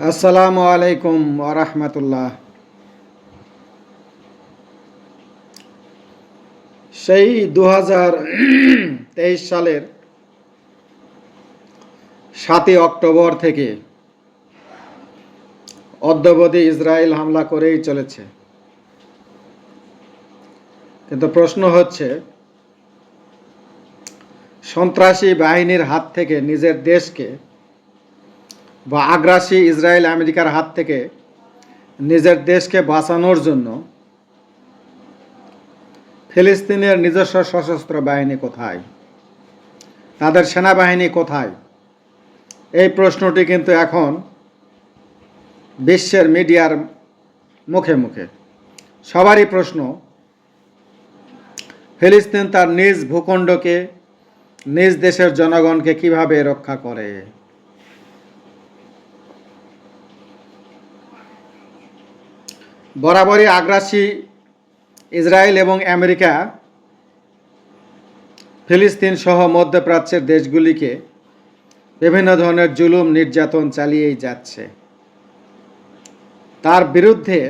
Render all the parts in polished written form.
আসসালামু আলাইকুম ওয়া রাহমাতুল্লাহ। সেই 2023 সালের 7ই অক্টোবর থেকে অদ্যাবধি ইসরায়েল হামলা করেই চলেছে। কিন্তু প্রশ্ন হচ্ছে, সন্ত্রাসী বাহিনীর হাত থেকে নিজের দেশকে বা আগ্রাসী ইসরায়েল আমেরিকার হাত থেকে নিজের দেশকে বাঁচানোর জন্য ফিলিস্তিনের নিজস্ব সশস্ত্র বাহিনী কোথায়, তাদের সেনাবাহিনী কোথায়? এই প্রশ্নটি কিন্তু এখন বিশ্বের মিডিয়ার মুখে মুখে সবারই প্রশ্ন। ফিলিস্তিন তার নিজ ভূখণ্ডকে, নিজ দেশের জনগণকে কিভাবে রক্ষা করে? বরাবরই আগ্রাসী ইসরায়েল এবং আমেরিকা ফিলিস্তিন সহ মধ্যপ্রাচ্যের দেশগুলিকে বিভিন্ন ধরনের জুলুম নির্যাতন চালিয়েই যাচ্ছে। তার বিরুদ্ধে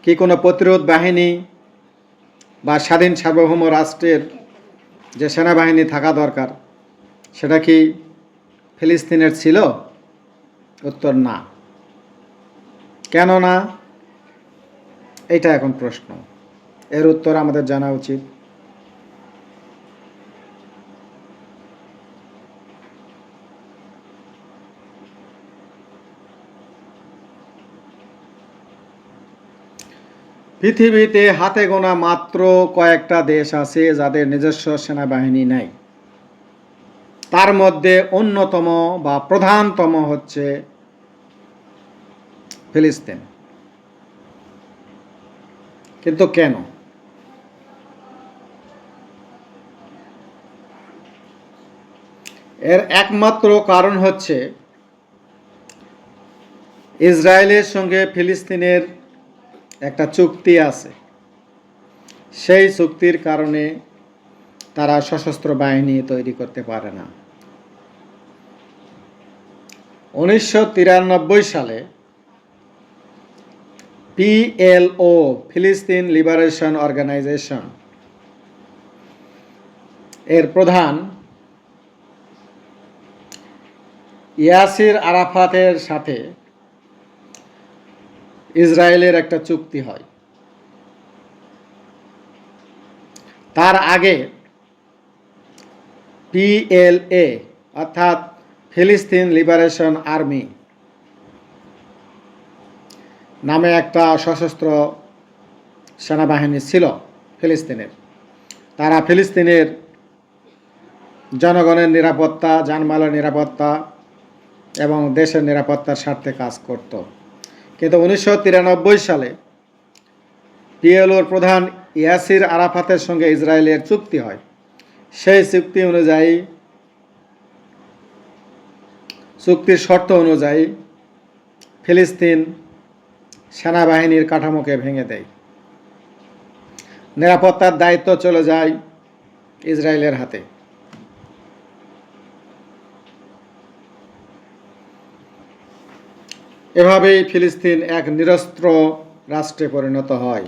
কি কোনো প্রতিরোধ বাহিনী বা স্বাধীন সার্বভৌম রাষ্ট্রের যে সেনাবাহিনী থাকা দরকার, সেটা কি ফিলিস্তিনের ছিল? উত্তর না। কেন না? এটা এখন প্রশ্ন। এর উত্তর আমাদের জানা উচিত। পৃথিবীতে হাতে গোনা মাত্র কয়েকটা দেশ আছে যাদের নিজস্ব সেনাবাহিনী নাই। তার মধ্যে অন্যতম বা প্রধানতম হচ্ছে ফিলিস্তিন। কিন্তু কেন? এর একমাত্র কারণ হচ্ছে ইসরায়েলের সঙ্গে ফিলিস্তিনের একটা চুক্তি আছে। সেই চুক্তির কারণে তারা সশস্ত্র বাহিনী তৈরি করতে পারে না। 1993 সালে PLO, ফিলিস্তিন লিবারেশন অর্গানাইজেশন এর প্রধান ইয়াসির আরাফাতের সাথে ইসরায়েলের একটা চুক্তি হয়। তার আগে PLA অর্থাৎ ফিলিস্তিন লিবারেশন আর্মি নামে একটা সশস্ত্র সেনাবাহিনী ছিল ফিলিস্তিনের। তারা ফিলিস্তিনের জনগণের নিরাপত্তা, জানমালের নিরাপত্তা এবং দেশের নিরাপত্তার স্বার্থে কাজ করত। কিন্তু 1993 সালে PLOর প্রধান ইয়াসির আরাফাতের সঙ্গে ইসরায়েলের চুক্তি হয়। সেই চুক্তির শর্ত অনুযায়ী ফিলিস্তিন সেনাবাহিনীর কাঠামোকে ভেঙে দেয়। নিরাপত্তার দায়িত্ব চলে যায় ইসরায়েলের হাতে। এভাবেই ফিলিস্তিন এক নিরস্ত্র রাষ্ট্রে পরিণত হয়।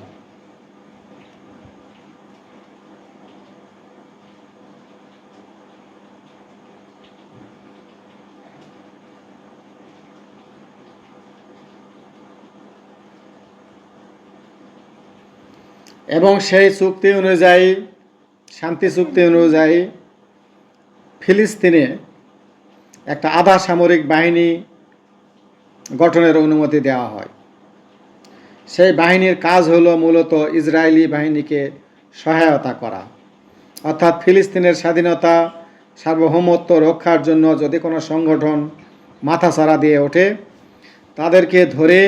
এবং সেই চুক্তি অনুযায়ী, শান্তি চুক্তি অনুযায়ী ফিলিস্তিনে একটা আধা সামরিক বাহিনী গঠনের অনুমতি দেওয়া হয়। সেই বাহিনীর কাজ হলো মূলত ইসরায়েলি বাহিনীকে সহায়তা করা। অর্থাৎ ফিলিস্তিনের স্বাধীনতা, সার্বভৌমত্ব রক্ষার জন্য যদি কোনো সংগঠন মাথাচাড়া দিয়ে ওঠে, তাদেরকে ধরে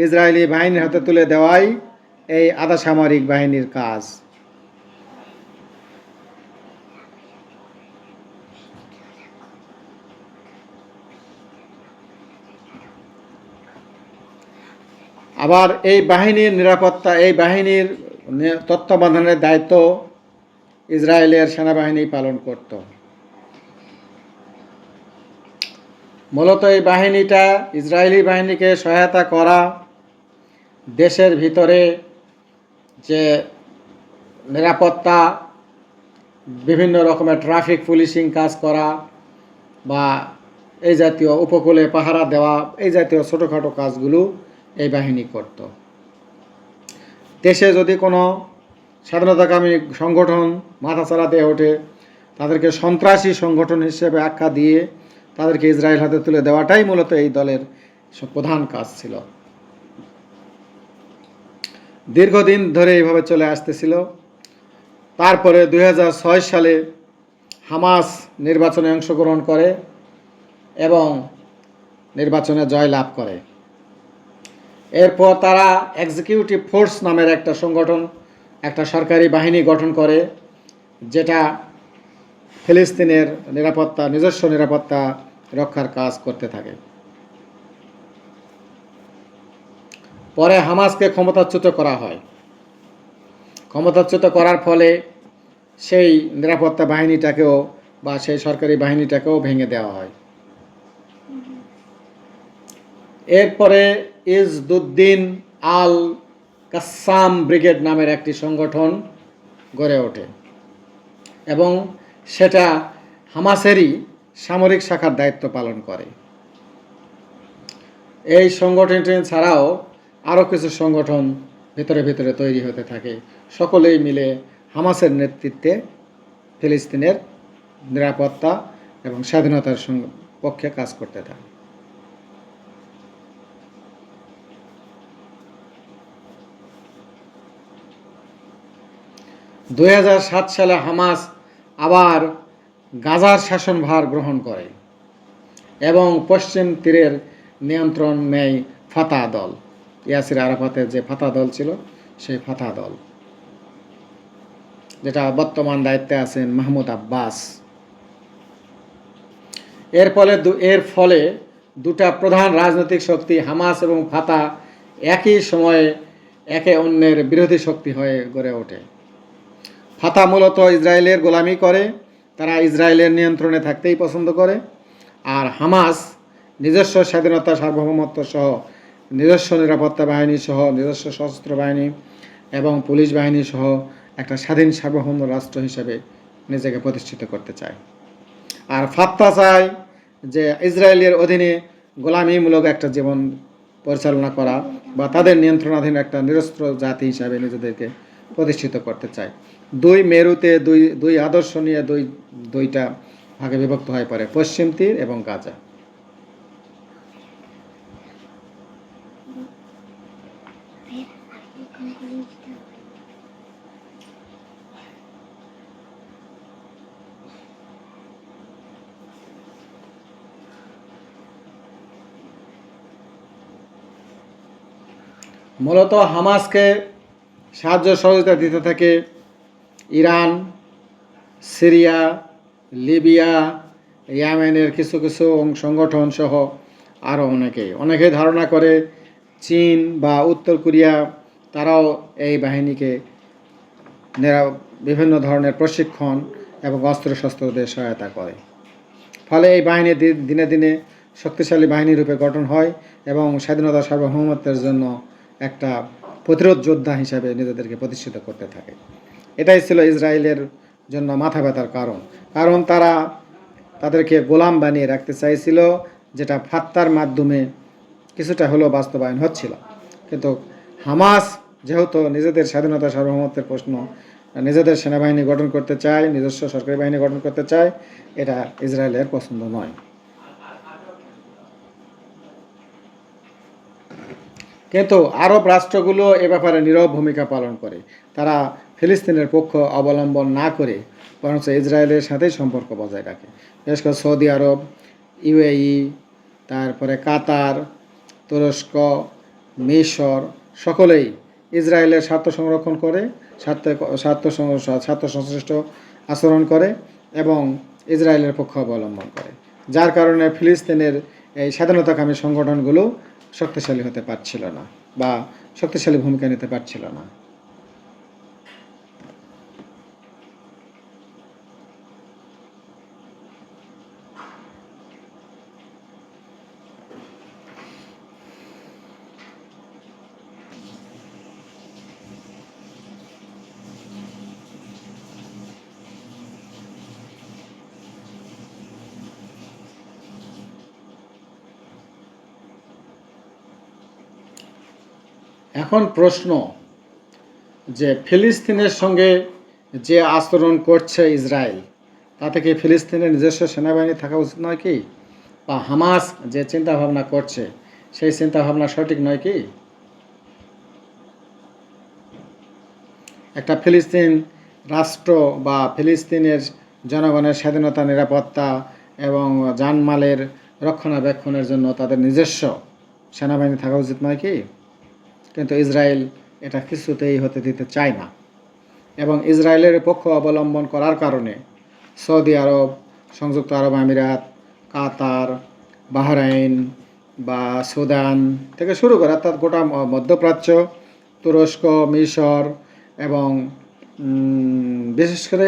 ইসরায়েলি বাহিনীর হাতে তুলে দেওয়াই এই আধা সামরিক বাহিনীর কাজ। আবার এই বাহিনীর নিরাপত্তা, এই বাহিনীর তত্ত্বাবধানের দায়িত্ব ইসরায়েলের সেনাবাহিনী পালন করত। মূলত এই বাহিনীটা ইসরায়েলি বাহিনীকে সহায়তা করা, দেশের ভিতরে যে নিরাপত্তা, বিভিন্ন রকমের ট্রাফিক পুলিশিং কাজ করা বা এই জাতীয় উপকূলে পাহারা দেওয়া, এই জাতীয় ছোটোখাটো কাজগুলো এই বাহিনী করত। দেশে যদি কোনো স্বাধীনতাকামী সংগঠন মাথাচাড়া দিয়ে ওঠে, তাদেরকে সন্ত্রাসী সংগঠন হিসেবে আখ্যা দিয়ে তাদেরকে ইসরায়েল হাতে তুলে দেওয়াটাই মূলত এই দলের প্রধান কাজ ছিল। দীর্ঘদিন ধরে এইভাবে চলে আসতেছিল। তারপরে 2006 সালে হামাস নির্বাচনে অংশগ্রহণ করে এবং নির্বাচনে জয়লাভ করে। এরপর তারা এক্সিকিউটিভ ফোর্স নামের একটা সংগঠন, একটা সরকারি বাহিনী গঠন করে, যেটা ফিলিস্তিনের নিরাপত্তা, নিজস্ব নিরাপত্তা রক্ষার কাজ করতে থাকে। পরে হামাসকে ক্ষমতাচ্যুত করা হয়। ক্ষমতাচ্যুত করার ফলে সেই নিরাপত্তা বাহিনীটাকেও বা সেই সরকারি বাহিনীটাকেও ভেঙে দেওয়া হয়। এরপরে ইজদুদ্দিন আল কাসাম ব্রিগেড নামের একটি সংগঠন গড়ে ওঠে এবং সেটা হামাসেরই সামরিক শাখার দায়িত্ব পালন করে। এই সংগঠনটি ছাড়াও আরও কিছু সংগঠন ভিতরে ভিতরে তৈরি হতে থাকে। সকলেই মিলে হামাসের নেতৃত্বে ফিলিস্তিনের নিরাপত্তা এবং স্বাধীনতার পক্ষে কাজ করতে থাকে। দুই সালে হামাস আবার গাজার শাসনভার গ্রহণ করে এবং পশ্চিম তীরের নিয়ন্ত্রণ নেয় ফাতাহ দল। ইয়াসির আরাফাতের যে ফাতাহ দল ছিল, সেই ফাতাহ দল, যেটা বর্তমান দায়িত্বে আছেন মাহমুদ আব্বাস। এর ফলে দুটা প্রধান রাজনৈতিক শক্তি হামাস এবং ফাতাহ একই সময়ে একে অন্যের বিরোধী শক্তি হয়ে গড়ে ওঠে। ফাতাহ মূলত ইসরায়েলের গোলামি করে, তারা ইসরায়েলের নিয়ন্ত্রণে থাকতেই পছন্দ করে। আর হামাস নিজস্ব স্বাধীনতা, সার্বভৌমত্ব সহ, নিজস্ব নিরাপত্তা বাহিনী সহ, নিজস্ব সশস্ত্র বাহিনী এবং পুলিশ বাহিনী সহ একটা স্বাধীন সার্বভৌম রাষ্ট্র হিসেবে নিজেকে প্রতিষ্ঠিত করতে চায়। আর ফাত্তা চায় যে ইসরায়েলের অধীনে গোলামিমূলক একটা জীবন পরিচালনা করা বা তাদের নিয়ন্ত্রণাধীন একটা নিরস্ত্র জাতি হিসাবে নিজেদেরকে প্রতিষ্ঠিত করতে চায়। দুই মেরুতে দুই আদর্শ নিয়ে দুইটা ভাগে বিভক্ত হয়ে পড়ে, পশ্চিম তীর এবং গাজা। মূলত হামাসকে সাহায্য সহযোগিতা দিতে থাকে ইরান, সিরিয়া, লিবিয়া, ইয়েমেনের কিছু কিছু সংগঠন সহ আরও অনেকে ধারণা করে চীন বা উত্তর কোরিয়া, তারাও এই বাহিনীকে বিভিন্ন ধরনের প্রশিক্ষণ এবং অস্ত্রশস্ত্র দিয়ে সহায়তা করে। ফলে এই বাহিনী দিনে দিনে শক্তিশালী বাহিনী রূপে গঠন হয় এবং স্বাধীনতা, সার্বভৌমত্বের জন্য একটা প্রতিরোধ যোদ্ধা হিসাবে নিজেদেরকে প্রতিষ্ঠিত করতে থাকে। এটাই ছিল ইসরায়েলের জন্য মাথা ব্যথার কারণ তারা তাদেরকে গোলাম বানিয়ে রাখতে চাইছিল, যেটা ফাত্তার মাধ্যমে কিছুটা হলেও বাস্তবায়ন হচ্ছিল। কিন্তু হামাস যেহেতু নিজেদের স্বাধীনতা, সার্বভৌমত্বের প্রশ্ন, নিজেদের সেনাবাহিনী গঠন করতে চায়, নিজস্ব সরকারি বাহিনী গঠন করতে চায়, এটা ইসরায়েলের পছন্দ নয়। কিন্তু আরব রাষ্ট্রগুলো এ ব্যাপারে নীরব ভূমিকা পালন করে। তারা ফিলিস্তিনের পক্ষ অবলম্বন না করে বরঞ্চ ইসরায়েলের সাথেই সম্পর্ক বজায় রাখে। বিশেষ করে সৌদি আরব, ইউএই, তারপরে কাতার, তুরস্ক, মিশর সকলেই ইসরায়েলের স্বার্থ সংরক্ষণ করে, স্বার্থ সংশ্লিষ্ট আচরণ করে এবং ইসরায়েলের পক্ষ অবলম্বন করে। যার কারণে ফিলিস্তিনের এই স্বাধীনতাকামী সংগঠনগুলো শক্তিশালী হতে পারছিল না বা শক্তিশালী ভূমিকা নিতে পারছিল না। এখন প্রশ্ন যে ফিলিস্তিনের সঙ্গে যে আচরণ করছে ইসরায়েল, তাতে কি ফিলিস্তিনের নিজস্ব সেনাবাহিনী থাকা উচিত নয় কি? বা হামাস যে চিন্তাভাবনা করছে সেই চিন্তাভাবনা সঠিক নয় কি? একটা ফিলিস্তিন রাষ্ট্র বা ফিলিস্তিনের জনগণের স্বাধীনতা, নিরাপত্তা এবং জানমালের রক্ষণাবেক্ষণের জন্য তাদের নিজস্ব সেনাবাহিনী থাকা উচিত নয় কি? কিন্তু ইসরায়েল এটা কিছুতেই হতে দিতে চায় না, এবং ইসরায়েলের পক্ষ অবলম্বন করার কারণে সৌদি আরব, সংযুক্ত আরব আমিরাত, কাতার, বাহরাইন বা সুদান থেকে শুরু করে অর্থাৎ গোটা মধ্যপ্রাচ্য, তুরস্ক, মিশর এবং বিশেষ করে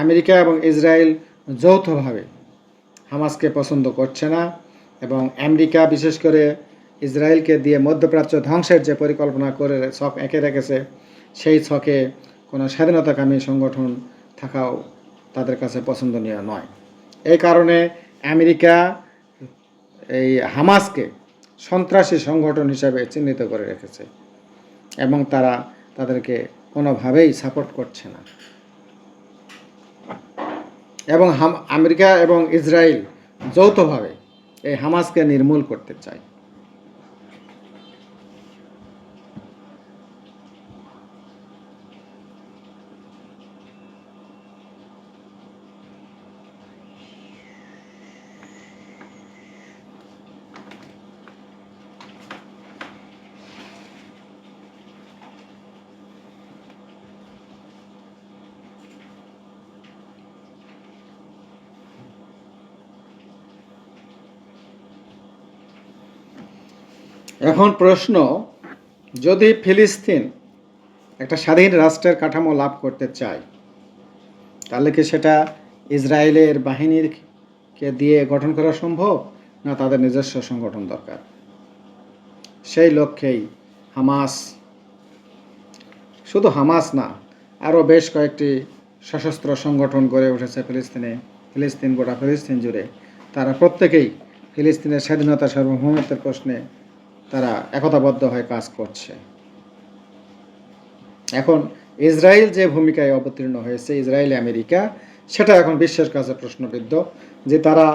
আমেরিকা এবং ইসরায়েল যৌথভাবে হামাসকে পছন্দ করছে না, এবং আমেরিকা বিশেষ করে ইসরায়েলকে দিয়ে মধ্যপ্রাচ্য ধ্বংসের যে পরিকল্পনা করে ছক এঁকে রেখেছে, সেই ছকে কোনো স্বাধীনতাকামী সংগঠন থাকাও তাদের কাছে পছন্দনীয় নয়। এই কারণে আমেরিকা এই হামাসকে সন্ত্রাসী সংগঠন হিসাবে চিহ্নিত করে রেখেছে, এবং তারা তাদেরকে কোনোভাবেই সাপোর্ট করছে না। এবং আমেরিকা এবং ইসরায়েল যৌথভাবে এই হামাসকে নির্মূল করতে চায়। এখন প্রশ্ন, যদি ফিলিস্তিন একটা স্বাধীন রাষ্ট্রের কাঠামো লাভ করতে চায়, তাহলে কি সেটা ইসরায়েলের বাহিনীকে দিয়ে গঠন করা সম্ভব, না তাদের নিজস্ব সংগঠন দরকার? সেই লক্ষ্যেই হামাস, শুধু হামাস না, আরও বেশ কয়েকটি সশস্ত্র সংগঠন গড়ে উঠেছে গোটা ফিলিস্তিন জুড়ে। তারা প্রত্যেকেই ফিলিস্তিনের স্বাধীনতা, সার্বভৌমত্বের প্রশ্নে তারা একতাবদ্ধ হয়ে কাজ করছে। এখন ইসরায়েল যে ভূমিকায় অবতীর্ণ হয়েছে, ইসরায়েল আমেরিকা, সেটা এখন বিশ্বের কাছে প্রশ্নবিদ্ধ যে তারা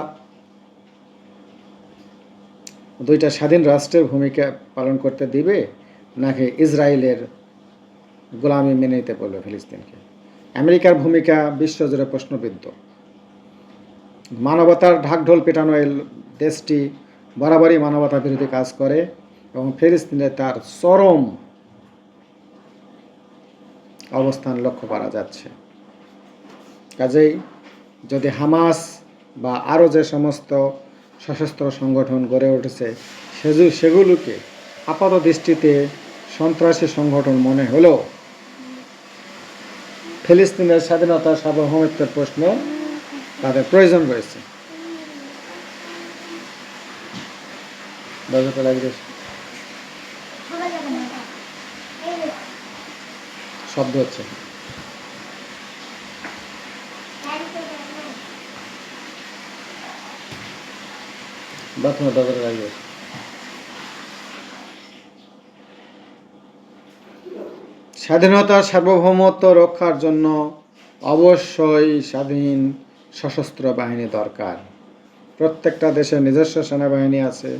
দুইটা স্বাধীন রাষ্ট্রের ভূমিকা পালন করতে দিবে, নাকি ইসরায়েলের গোলামি মেনে নিতে বলবে ফিলিস্তিনকে। আমেরিকার ভূমিকা বিশ্বজুড়ে প্রশ্নবিদ্ধ। মানবতার ঢাকঢোল পেটানো এই দেশটি বরাবরই মানবতা বিরোধী কাজ করে, এবং ফিলিস্তিনে তার চরম অবস্থান লক্ষ্য করা যাচ্ছে। কাজেই যদি হামাস বা আরও যে সমস্ত সশস্ত্র সংগঠন গড়ে উঠেছে সেগুলোকে আপাত দৃষ্টিতে সন্ত্রাসী সংগঠন মনে হলেও ফিলিস্তিনের স্বাধীনতা, সার্বভৌমত্বের প্রশ্ন তাদের প্রয়োজন রয়েছে। শব্দ হচ্ছে স্বাধীনতা, সার্বভৌমত্ব রক্ষার জন্য অবশ্যই স্বাধীন সশস্ত্র বাহিনী দরকার। প্রত্যেকটা দেশের নিজস্ব সেনাবাহিনী আছে।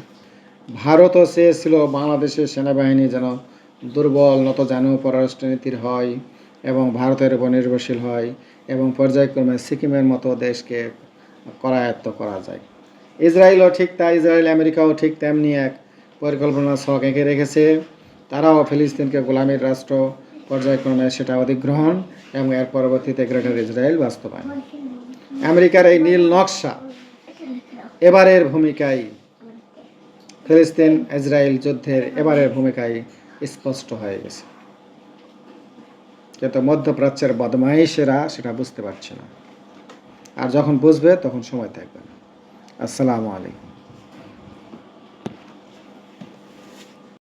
ভারতও চেয়েছিল বাংলাদেশের সেনাবাহিনী যেন দুর্বল, নতজানু পররাষ্ট্রনীতির হয় এবং ভারতের উপর নির্ভরশীল হয়, এবং পর্যায়ক্রমে সিকিমের মতো দেশকে করায়ত্ত করা যায়। ইসরায়েলও ঠিক তাই, ইসরায়েল আমেরিকাও ঠিক তেমনি এক পরিকল্পনা ছক এঁকে রেখেছে। তারাও ফিলিস্তিনকে গোলামীর রাষ্ট্র পর্যায়ক্রমে সেটা অধিগ্রহণ এবং এর পরবর্তীতে গ্রেটার ইসরায়েল বাস্তবায়ন। আমেরিকার এই নীল নকশা এবারের ভূমিকায়, ফিলিস্তিন ইসরায়েল যুদ্ধের এবারের ভূমিকায় স্পষ্ট হয়ে গেছে, কিন্তু মধ্যপ্রাচ্যের বদমাইশেরা সেটা বুঝতে পারছে না। আর যখন বুঝবে তখন সময় থাকবে না। আসসালামু আলাইকুম।